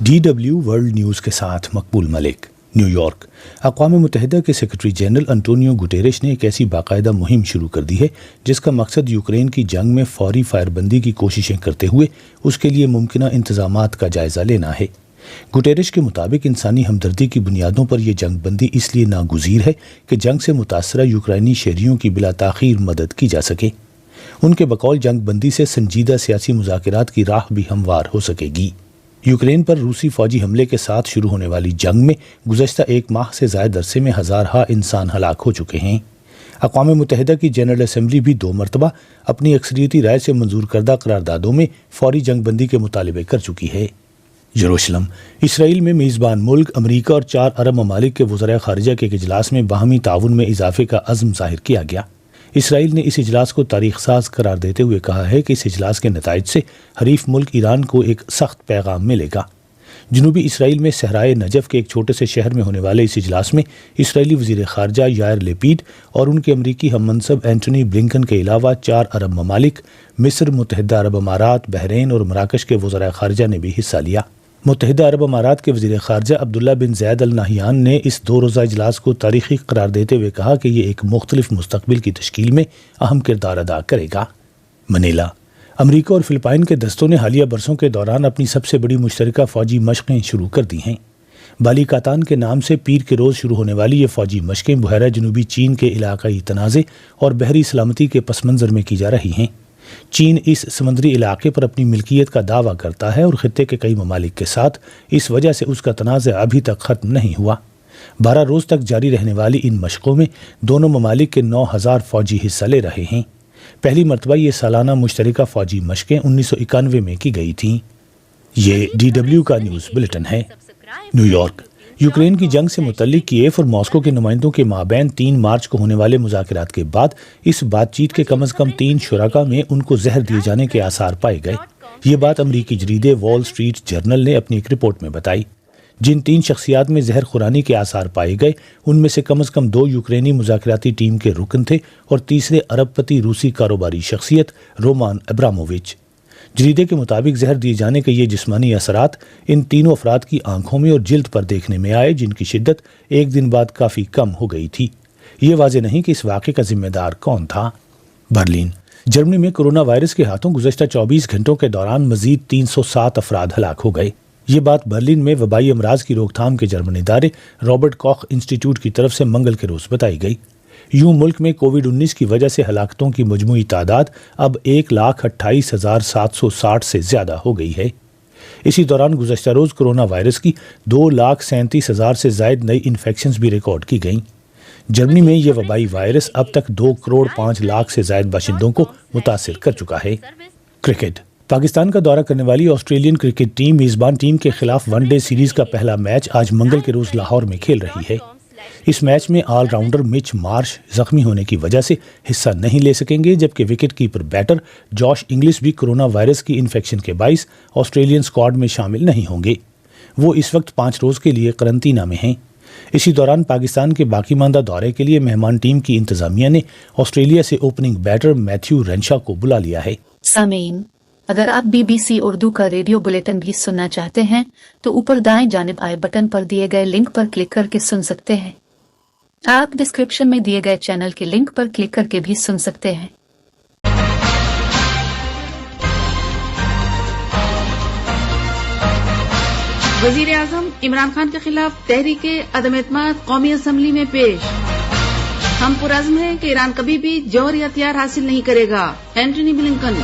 DW world news کے ساتھ مقبول ملک، new York. اقوام متحدہ کے سیکرٹری جنرل انٹونیو گٹیرش نے ایک ایسی باقاعدہ مہم شروع کر دی ہے جس کا مقصد یوکرین کی جنگ میں فوری فائر بندی کی کوششیں کرتے ہوئے اس کے لیے ممکنہ انتظامات کا جائزہ لینا ہے۔ گٹیرش کے مطابق انسانی ہمدردی کی بنیادوں پر یہ جنگ بندی اس لیے ناگزیر ہے کہ جنگ سے متاثرہ یوکرینی شہریوں کی بلا تاخیر مدد کی جا سکے۔ ان کے بقول جنگ بندی سے سنجیدہ سیاسی مذاکرات کی راہ بھی ہموار ہو سکے گی۔ یوکرین پر روسی فوجی حملے کے ساتھ شروع ہونے والی جنگ میں گزشتہ ایک ماہ سے زائد عرصے میں ہزارہا انسان ہلاک ہو چکے ہیں۔ اقوام متحدہ کی جنرل اسمبلی بھی 2 مرتبہ اپنی اکثریتی رائے سے منظور کردہ قراردادوں میں فوری جنگ بندی کے مطالبے کر چکی ہے۔ یروشلم، اسرائیل میں میزبان ملک امریکہ اور 4 عرب ممالک کے وزراء خارجہ کے ایک اجلاس میں باہمی تعاون میں اضافے کا عزم ظاہر کیا گیا۔ اسرائیل نے اس اجلاس کو تاریخ ساز قرار دیتے ہوئے کہا ہے کہ اس اجلاس کے نتائج سے حریف ملک ایران کو ایک سخت پیغام ملے گا۔ جنوبی اسرائیل میں صحرائے نجف کے ایک چھوٹے سے شہر میں ہونے والے اس اجلاس میں اسرائیلی وزیر خارجہ یائر لیپیڈ اور ان کے امریکی ہم منصب اینٹونی بلنکن کے علاوہ 4 عرب ممالک مصر، متحدہ عرب امارات، بحرین اور مراکش کے وزراء خارجہ نے بھی حصہ لیا۔ متحدہ عرب امارات کے وزیر خارجہ عبداللہ بن زید ال نہیان نے اس 2 روزہ اجلاس کو تاریخی قرار دیتے ہوئے کہا کہ یہ ایک مختلف مستقبل کی تشکیل میں اہم کردار ادا کرے گا۔ منیلا، امریکہ اور فلپائن کے دستوں نے حالیہ برسوں کے دوران اپنی سب سے بڑی مشترکہ فوجی مشقیں شروع کر دی ہیں۔ بالی کاتان کے نام سے پیر کے روز شروع ہونے والی یہ فوجی مشقیں بحیرہ جنوبی چین کے علاقائی تنازع اور بحری سلامتی کے پس منظر میں کی جا رہی ہیں۔ چین اس سمندری علاقے پر اپنی ملکیت کا دعویٰ کرتا ہے اور خطے کے کئی ممالک کے ساتھ اس وجہ سے اس کا تنازع ابھی تک ختم نہیں ہوا۔ 12 روز تک جاری رہنے والی ان مشقوں میں دونوں ممالک کے 9000 فوجی حصہ لے رہے ہیں۔ پہلی مرتبہ یہ سالانہ مشترکہ فوجی مشقیں 1991 میں کی گئی تھیں۔ یہ DW کا نیوز بلیٹن ہے۔ نیو یارک، یوکرین کی جنگ سے متعلق کیف اور ماسکو کے نمائندوں کے مابین 3 مارچ کو ہونے والے مذاکرات کے بعد اس بات چیت کے کم از کم 3 شرکاء میں ان کو زہر دیے جانے کے آثار پائے گئے۔ یہ بات امریکی جریدے وال اسٹریٹ جرنل نے اپنی ایک رپورٹ میں بتائی۔ جن 3 شخصیات میں زہر خورانی کے آثار پائے گئے ان میں سے کم از کم 2 یوکرینی مذاکراتی ٹیم کے رکن تھے اور تیسرے ارب پتی روسی کاروباری شخصیت رومان ابرامووچ۔ جریدے کے مطابق زہر دیے جانے کے یہ جسمانی اثرات ان تینوں افراد کی آنکھوں میں اور جلد پر دیکھنے میں آئے، جن کی شدت ایک دن بعد کافی کم ہو گئی تھی۔ یہ واضح نہیں کہ اس واقعے کا ذمہ دار کون تھا۔ برلن، جرمنی میں کرونا وائرس کے ہاتھوں گزشتہ 24 گھنٹوں کے دوران مزید 307 افراد ہلاک ہو گئے۔ یہ بات برلن میں وبائی امراض کی روک تھام کے جرمن ادارے رابرٹ کوخ انسٹی ٹیوٹ کی طرف سے منگل کے روز بتائی گئی۔ یوں ملک میں کووڈ-19 کی وجہ سے ہلاکتوں کی مجموعی تعداد اب 1,28,760 سے زیادہ ہو گئی ہے۔ اسی دوران گزشتہ روز کرونا وائرس کی 2,37,000 سے زائد نئی انفیکشنز بھی ریکارڈ کی گئیں۔ جرمنی میں یہ وبائی وائرس اب تک 2,05,00,000 سے زائد باشندوں کو متاثر کر چکا ہے۔ کرکٹ، پاکستان کا دورہ کرنے والی آسٹریلین کرکٹ ٹیم میزبان ٹیم کے خلاف ون ڈے سیریز کا پہلا میچ آج منگل کے روز لاہور میں کھیل رہی ہے۔ اس میچ میں آل راؤنڈر مچ مارش زخمی ہونے کی وجہ سے حصہ نہیں لے سکیں گے، جبکہ وکٹ کیپر بیٹر جوش انگلش بھی کرونا وائرس کی انفیکشن کے باعث آسٹریلین سکواڈ میں شامل نہیں ہوں گے۔ وہ اس وقت 5 روز کے لیے قرنطینہ میں ہیں۔ اسی دوران پاکستان کے باقی ماندہ دورے کے لیے مہمان ٹیم کی انتظامیہ نے آسٹریلیا سے اوپننگ بیٹر میتھیو رینشا کو بلا لیا ہے۔ سامعین، اگر آپ BBC اردو کا ریڈیو بلیٹن بھی سننا چاہتے ہیں تو اوپر دائیں جانب آئے بٹن پر دیے گئے لنک پر کلک کر کے سن سکتے ہیں۔ آپ ڈسکرپشن میں دیے گئے چینل کے لنک پر کلک کر کے بھی سن سکتے ہیں۔ وزیر اعظم عمران خان کے خلاف تحریک عدم اعتماد قومی اسمبلی میں پیش۔ ہم پرعزم ہیں کہ ایران کبھی بھی جوہری ہتھیار حاصل نہیں کرے گا، اینٹونی بلنکن۔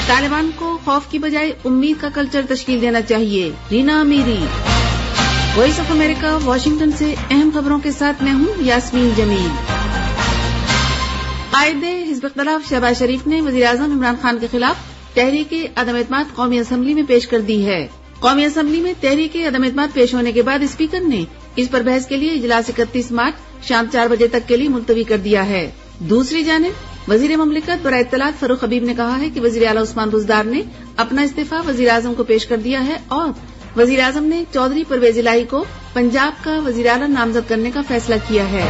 طالبان کو خوف کی بجائے امید کا کلچر تشکیل دینا چاہیے، Rina Amiri. Voice of America Washington سے اہم خبروں کے ساتھ میں ہوں یاسمین جمیل۔ قائد حزب اختلاف شہباز شریف نے وزیر اعظم عمران خان کے خلاف تحریک عدم اعتماد قومی اسمبلی میں پیش کر دی ہے۔ قومی اسمبلی میں تحریک عدم اعتماد پیش ہونے کے بعد اسپیکر نے اس پر بحث کے لیے اجلاس 31 مارچ شام 4 بجے تک کے لیے ملتوی کر دیا ہے۔ دوسری جانب وزیر مملکت برائے اطلاعات فاروق حبیب نے کہا ہے کہ وزیر اعلیٰ عثمان بزدار نے اپنا استعفیٰ وزیر اعظم کو پیش کر دیا ہے اور وزیر اعظم نے چودھری پرویز الہی کو پنجاب کا وزیر اعلیٰ نامزد کرنے کا فیصلہ کیا ہے۔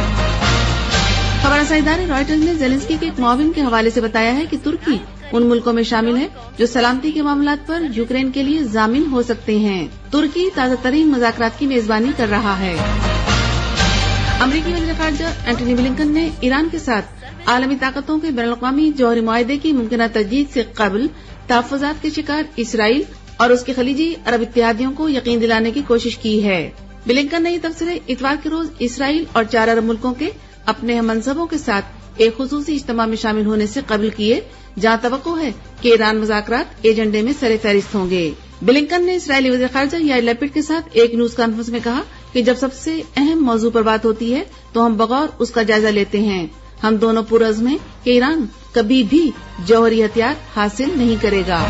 خبر رساں ادارے رائٹرز نے زیلنسکی کے ایک معاون کے حوالے سے بتایا ہے کہ ترکی ان ملکوں میں شامل ہے جو سلامتی کے معاملات پر یوکرین کے لیے ضامن ہو سکتے ہیں۔ ترکی تازہ ترین مذاکرات کی میزبانی کر رہا ہے۔ امریکی وزیر خارجہ اینٹونی بلنکن نے ایران کے ساتھ عالمی طاقتوں کے بین الاقوامی جوہری معاہدے کی ممکنہ تجدید سے قبل تحفظات کے شکار اسرائیل اور اس کے خلیجی عرب اتحادیوں کو یقین دلانے کی کوشش کی ہے۔ بلنکن نے یہ تبصرے اتوار کے روز اسرائیل اور 4 عرب ملکوں کے اپنے ہم منصبوں کے ساتھ ایک خصوصی اجتماع میں شامل ہونے سے قبل کیے، جہاں توقع ہے کہ ایران مذاکرات ایجنڈے میں سر فہرست ہوں گے۔ بلنکن نے اسرائیلی وزیر خارجہ یائر لیپڈ کے ساتھ ایک نیوز کانفرنس میں کہا کہ جب سب سے اہم موضوع پر بات ہوتی ہے تو ہم بغور اس کا جائزہ لیتے ہیں۔ ہم دونوں پرعزم ہیں کہ ایران کبھی بھی جوہری ہتھیار حاصل نہیں کرے گا۔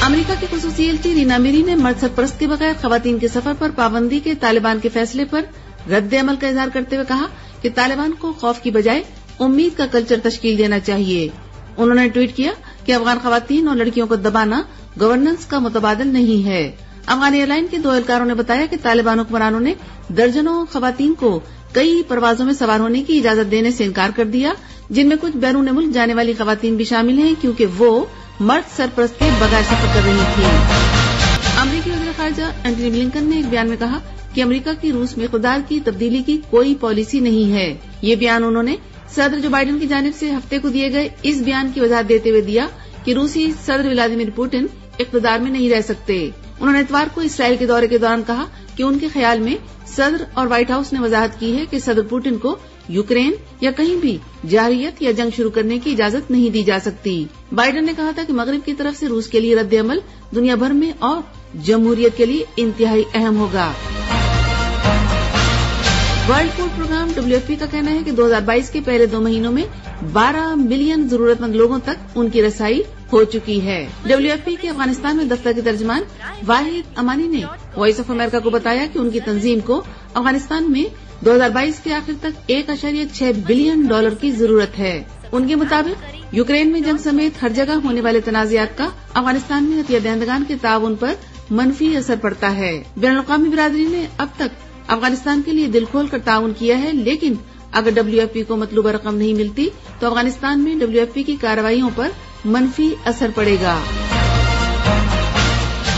امریکہ کی خصوصی ایلچی رینا میری نے مرد سرپرست کے بغیر خواتین کے سفر پر پابندی کے طالبان کے فیصلے پر رد عمل کا اظہار کرتے ہوئے کہا کہ طالبان کو خوف کی بجائے امید کا کلچر تشکیل دینا چاہیے۔ انہوں نے ٹویٹ کیا کہ افغان خواتین اور لڑکیوں کو دبانا گورننس کا متبادل نہیں ہے۔ افغان ایئر لائن کے 2 اہلکاروں نے بتایا کہ طالبان حکمرانوں نے درجنوں خواتین کو کئی پروازوں میں سوار ہونے کی اجازت دینے سے انکار کر دیا، جن میں کچھ بیرون ملک جانے والی خواتین بھی شامل ہیں کیونکہ وہ مرد سرپرست کے بغیر سفر کر رہی تھیں۔ امریکی وزیر خارجہ اینٹونی بلنکن نے ایک بیان میں کہا کہ امریکہ کی روس میں اقتدار کی تبدیلی کی کوئی پالیسی نہیں ہے۔ یہ بیان انہوں نے صدر جو بائیڈن کی جانب سے ہفتے کو دیے گئے اس بیان کی وضاحت دیتے ہوئے دیا کہ روسی صدر ولادیمیر پوٹن اقتدار میں نہیں رہ سکتے۔ انہوں نے اتوار کو اسرائیل کے دورے کے دوران کہا کہ ان کے خیال میں صدر اور وائٹ ہاؤس نے وضاحت کی ہے کہ صدر پوٹن کو یوکرین یا کہیں بھی جارحیت یا جنگ شروع کرنے کی اجازت نہیں دی جا سکتی۔ بائیڈن نے کہا تھا کہ مغرب کی طرف سے روس کے لیے رد عمل دنیا بھر میں اور جمہوریت کے لیے انتہائی اہم ہوگا۔ ورلڈ فوڈ پروگرام WFP کا کہنا ہے کہ 2022 کے پہلے 2 مہینوں میں 12 ملین ضرورت مند لوگوں تک ان کی رسائی ہو چکی ہے۔ WFP کے افغانستان میں دفتر کے ترجمان واحد امانی نے وائس آف امریکہ کو بتایا کہ ان کی تنظیم کو افغانستان میں 2022 کے آخر تک $1.6 بلین کی ضرورت ہے۔ ان کے مطابق یوکرین میں جنگ سمیت ہر جگہ ہونے والے تنازعات کا افغانستان میں عطیہ دہندگان کے تعاون پر منفی اثر پڑتا ہے۔ بین الاقوامی برادری نے اب تک افغانستان کے لیے دل کھول کر تعاون کیا ہے، لیکن اگر WFP کو مطلوبہ رقم نہیں ملتی تو افغانستان میں WFP کی کارروائیوں پر منفی اثر پڑے گا۔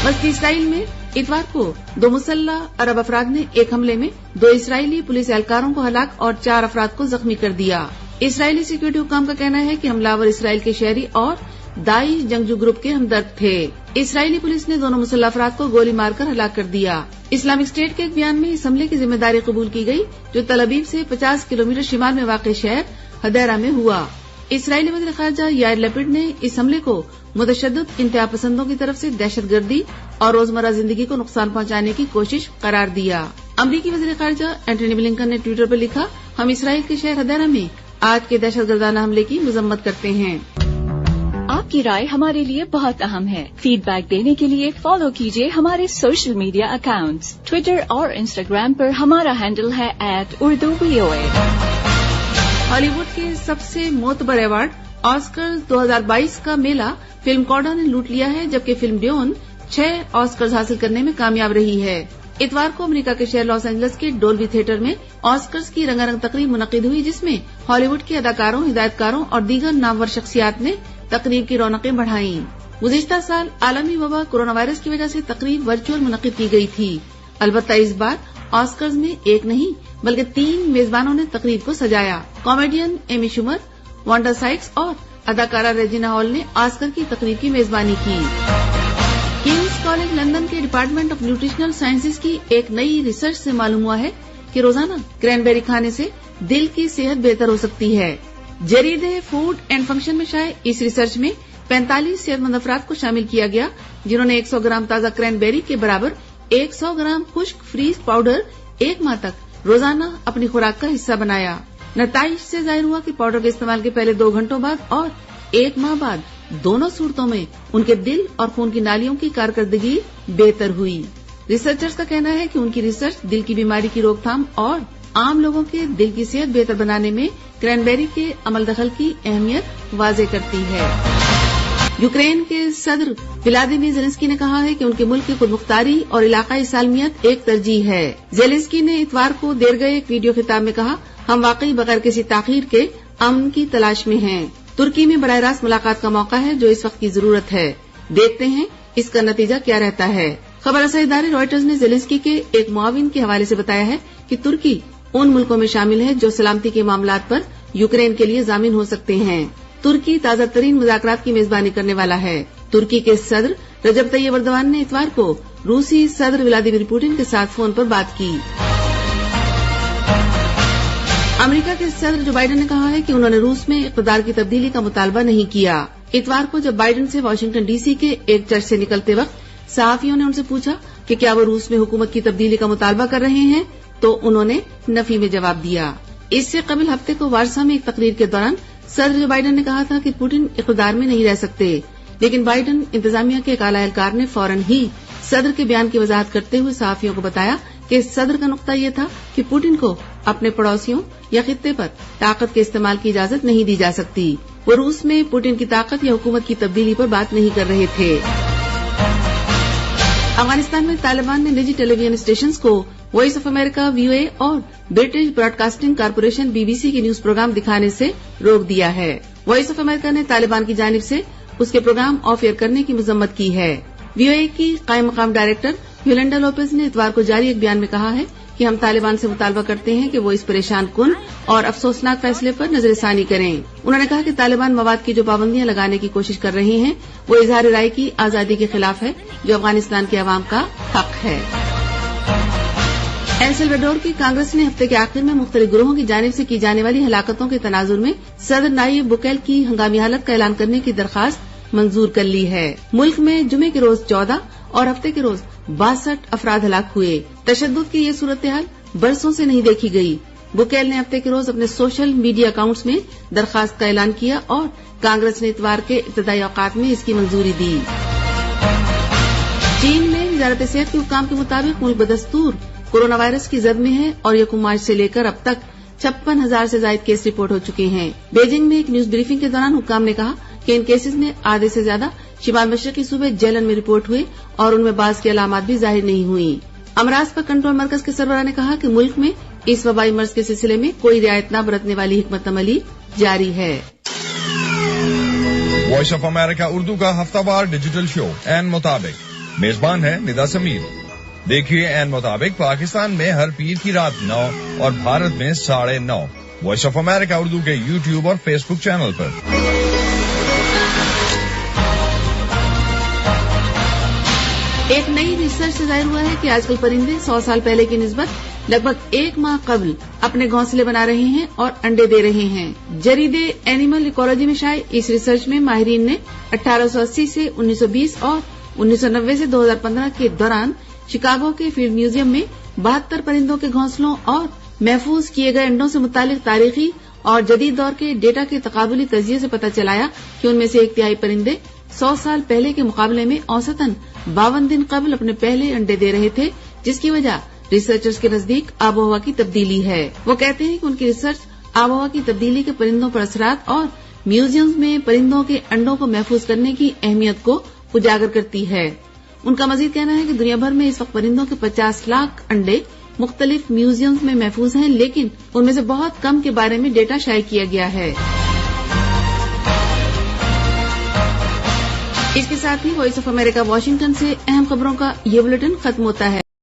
وسطی اسرائیل میں اتوار کو 2 مسلح عرب افراد نے ایک حملے میں 2 اسرائیلی پولیس اہلکاروں کو ہلاک اور 4 افراد کو زخمی کر دیا۔ اسرائیلی سیکورٹی حکام کا کہنا ہے کہ حملہ آور اسرائیل کے شہری اور داعش جنگجو گروپ کے ہمدرد تھے۔ اسرائیلی پولیس نے دونوں مسلح افراد کو گولی مار کر ہلاک کر دیا۔ اسلامک اسٹیٹ کے ایک بیان میں اس حملے کی ذمہ داری قبول کی گئی جو تل ابیب سے 50 کلومیٹر شمال میں واقع شہر حدیرہ میں ہوا۔ اسرائیلی وزیر خارجہ یائر لیپڈ نے اس حملے کو متشدد انتہا پسندوں کی طرف سے دہشت گردی اور روزمرہ زندگی کو نقصان پہنچانے کی کوشش قرار دیا۔ امریکی وزیر خارجہ اینٹونی بلنکن نے ٹویٹر پر لکھا، ہم اسرائیل کے شہر حدیرہ میں آج کے دہشت گردانہ حملے کی مذمت کرتے ہیں۔ آپ کی رائے ہمارے لیے بہت اہم ہے۔ فیڈ بیک دینے کے لیے فالو کیجیے ہمارے سوشل میڈیا اکاؤنٹس۔ ٹویٹر اور انسٹاگرام پر ہمارا ہینڈل ہے @UrduVOA۔ ہالی ووڈ کے سب سے معتبر ایوارڈ آسکرز 2022 کا میلہ فلم کوڈا نے لوٹ لیا ہے، جبکہ فلم ڈیون 6 آسکرز حاصل کرنے میں کامیاب رہی ہے۔ اتوار کو امریکہ کے شہر لاس اینجلس کے ڈولبی تھیٹر میں آسکرز کی رنگا رنگ تقریب منعقد ہوئی، جس میں ہالی ووڈ کے اداکاروں، ہدایت کاروں اور دیگر نامور شخصیات نے تقریب کی رونقیں بڑھائیں۔ گزشتہ سال عالمی وبا کورونا وائرس کی وجہ سے تقریب ورچوئل منعقد کی گئی تھی، البتہ اس بار آسکرز میں ایک نہیں بلکہ 3 میزبانوں نے تقریب کو سجایا۔ کامیڈین ایمی شومر، وانڈا سائکس اور اداکارہ ریجینا ہال نے آسکر کی تقریب کی میزبانی کی۔ کنگز کالج لندن کے ڈپارٹمنٹ آف نیوٹریشنل سائنسز کی ایک نئی ریسرچ سے معلوم ہوا ہے کہ روزانہ کرین بیری کھانے سے دل کی صحت بہتر ہو سکتی ہے۔ جرید فوڈ اینڈ فنکشن میں شائع اس ریسرچ میں 45 صحت مند افراد کو شامل کیا گیا، جنہوں نے 100 گرام تازہ کرین بیری کے برابر 100 گرام خشک فریز پاؤڈر 1 ماہ تک روزانہ اپنی خوراک کا حصہ بنایا۔ نتائج سے ظاہر ہوا کہ پاؤڈر کے استعمال کے پہلے 2 گھنٹوں بعد اور 1 ماہ بعد دونوں صورتوں میں ان کے دل اور خون کی نالیوں کی کارکردگی بہتر ہوئی۔ ریسرچرز کا کہنا ہے کہ ان کی ریسرچ دل کی بیماری کی روک تھام اور عام لوگوں کے دل کی صحت بہتر بنانے میں کرین بیری کے عمل دخل کی اہمیت واضح کرتی ہے۔ یوکرین کے صدر ولادیمیر زیلنسکی نے کہا ہے کہ ان کے ملک کی خود مختاری اور علاقائی سالمیت ایک ترجیح ہے۔ زیلنسکی نے اتوار کو دیر گئے ایک ویڈیو خطاب میں کہا، ہم واقعی بغیر کسی تاخیر کے امن کی تلاش میں ہیں۔ ترکی میں براہ راست ملاقات کا موقع ہے جو اس وقت کی ضرورت ہے. دیکھتے ہیں اس کا نتیجہ کیا رہتا ہے. خبر رسائی ادارے رائٹرز نے زیلنسکی کے ایک معاون کے حوالے سے بتایا ہے کہ ترکی ان ملکوں میں شامل ہے جو سلامتی کے معاملات پر یوکرین کے لیے ضامن ہو سکتے ہیں. ترکی تازہ ترین مذاکرات کی میزبانی کرنے والا ہے. ترکی کے صدر رجب طیب ایردوان نے اتوار کو روسی صدر ولادیمیر پوٹن کے ساتھ فون پر بات کی. امریکہ کے صدر جو بائیڈن نے کہا ہے کہ انہوں نے روس میں اقتدار کی تبدیلی کا مطالبہ نہیں کیا. اتوار کو جب بائیڈن سے واشنگٹن ڈی سی کے ایک چرچ سے نکلتے وقت صحافیوں نے ان سے پوچھا کہ کیا وہ روس میں حکومت کی تبدیلی کا مطالبہ کر رہے ہیں تو انہوں نے نفی میں جواب دیا. اس سے قبل ہفتے کو وارسا میں ایک تقریر کے دوران صدر جو بائیڈن نے کہا تھا کہ پوٹن اقتدار میں نہیں رہ سکتے، لیکن بائیڈن انتظامیہ کے ایک اعلی اہلکار نے فوراً ہی صدر کے بیان کی وضاحت کرتے ہوئے صحافیوں کو بتایا کہ صدر کا نقطہ یہ تھا کہ پوٹن کو اپنے پڑوسیوں یا خطے پر طاقت کے استعمال کی اجازت نہیں دی جا سکتی. وہ روس میں پوٹن کی طاقت یا حکومت کی تبدیلی پر بات نہیں کر رہے تھے. افغانستان میں طالبان نے نجی ٹیلی ویژن اسٹیشنز کو وائس آف امریکہ VOA اور British Broadcasting Corporation BBC کے نیوز پروگرام دکھانے سے روک دیا ہے. وائس آف امریکہ نے طالبان کی جانب سے اس کے پروگرام آف ایئر کرنے کی مذمت کی ہے. VOA کی قائم مقام ڈائریکٹر یولنڈا لوپز نے اتوار کو جاری ایک بیان میں کہا ہے کہ ہم طالبان سے مطالبہ کرتے ہیں کہ وہ اس پریشان کن اور افسوسناک فیصلے پر نظر ثانی کریں. انہوں نے کہا کہ طالبان مواد کی جو پابندیاں لگانے کی کوشش کر رہے ہیں وہ اظہار رائے کی آزادی کے خلاف ہے جو افغانستان کے عوام کا حق ہے. ایل سلواڈور کی کانگریس نے ہفتے کے آخر میں مختلف گروہوں کی جانب سے کی جانے والی ہلاکتوں کے تناظر میں صدر نایب بوکیل کی ہنگامی حالت کا اعلان کرنے کی درخواست منظور کر لی ہے. ملک میں جمعے کے روز 14 اور ہفتے کے روز 62 افراد ہلاک ہوئے. تشدد کی یہ صورتحال برسوں سے نہیں دیکھی گئی. بوکیل نے ہفتے کے روز اپنے سوشل میڈیا اکاؤنٹس میں درخواست کا اعلان کیا اور کانگریس نے اتوار کے ابتدائی اوقات میں اس کی منظوری دی. چین میں وزارت صحت کے حکام کے مطابق ملک بدستور کورونا وائرس کی زد میں ہے اور 1 مارچ سے لے کر اب تک 56,000 سے زائد کیس رپورٹ ہو چکے ہیں. بیجنگ میں ایک نیوز بریفنگ کے دوران حکام نے کہا کہ ان کیسز میں آدھے سے زیادہ شمال مشرقی صوبے جیلن میں رپورٹ ہوئے اور ان میں بعض کی علامات بھی ظاہر نہیں ہوئی. امراض پر کنٹرول مرکز کے سربراہ نے کہا کہ ملک میں اس وبائی مرض کے سلسلے میں کوئی رعایت نہ برتنے والی حکمت عملی جاری ہے. وائس آف امریکہ اردو کا ہفتہ وار ڈیجیٹل شو این مطابق، میزبان ہے ندا سمیر. دیکھیے این مطابق پاکستان میں ہر پیر کی رات 9 اور بھارت میں 9:30 وائس آف امریکہ اردو کے YouTube اور فیس بک چینل پر. ایک نئی ریسرچ سے ظاہر ہوا ہے کہ آج کل پرندے 100 سال پہلے کی نسبت لگ بھگ 1 ماہ قبل اپنے گھونسلے بنا رہے ہیں اور انڈے دے رہے ہیں. جریدے اینیمل ایکولوجی میں شائع اس ریسرچ میں ماہرین نے 1880 سے 1920 اور 1990 سے 2015 کے دوران شکاگو کے فیلڈ میوزیم میں 72 پرندوں کے گھونسلوں اور محفوظ کیے گئے انڈوں سے متعلق تاریخی اور جدید دور کے ڈیٹا کے تقابلی تجزیے سے پتہ چلایا کہ ان میں سے 1/3 پرندے 100 سال پہلے کے مقابلے میں اوسطاً 52 دن قبل اپنے پہلے انڈے دے رہے تھے، جس کی وجہ ریسرچرز کے نزدیک آب و ہوا کی تبدیلی ہے. وہ کہتے ہیں کہ ان کی ریسرچ آب و ہوا کی تبدیلی کے پرندوں پر اثرات اور میوزیمز میں پرندوں کے انڈوں کو محفوظ کرنے کی اہمیت کو اجاگر کرتی ہے. ان کا مزید کہنا ہے کہ دنیا بھر میں اس وقت پرندوں کے 50 لاکھ انڈے مختلف میوزیمز میں محفوظ ہیں، لیکن ان میں سے بہت کم کے بارے میں ڈیٹا شائع کیا گیا ہے. اس کے ساتھ ہی وائس آف امریکہ واشنگٹن سے اہم خبروں کا یہ بلیٹن ختم ہوتا ہے.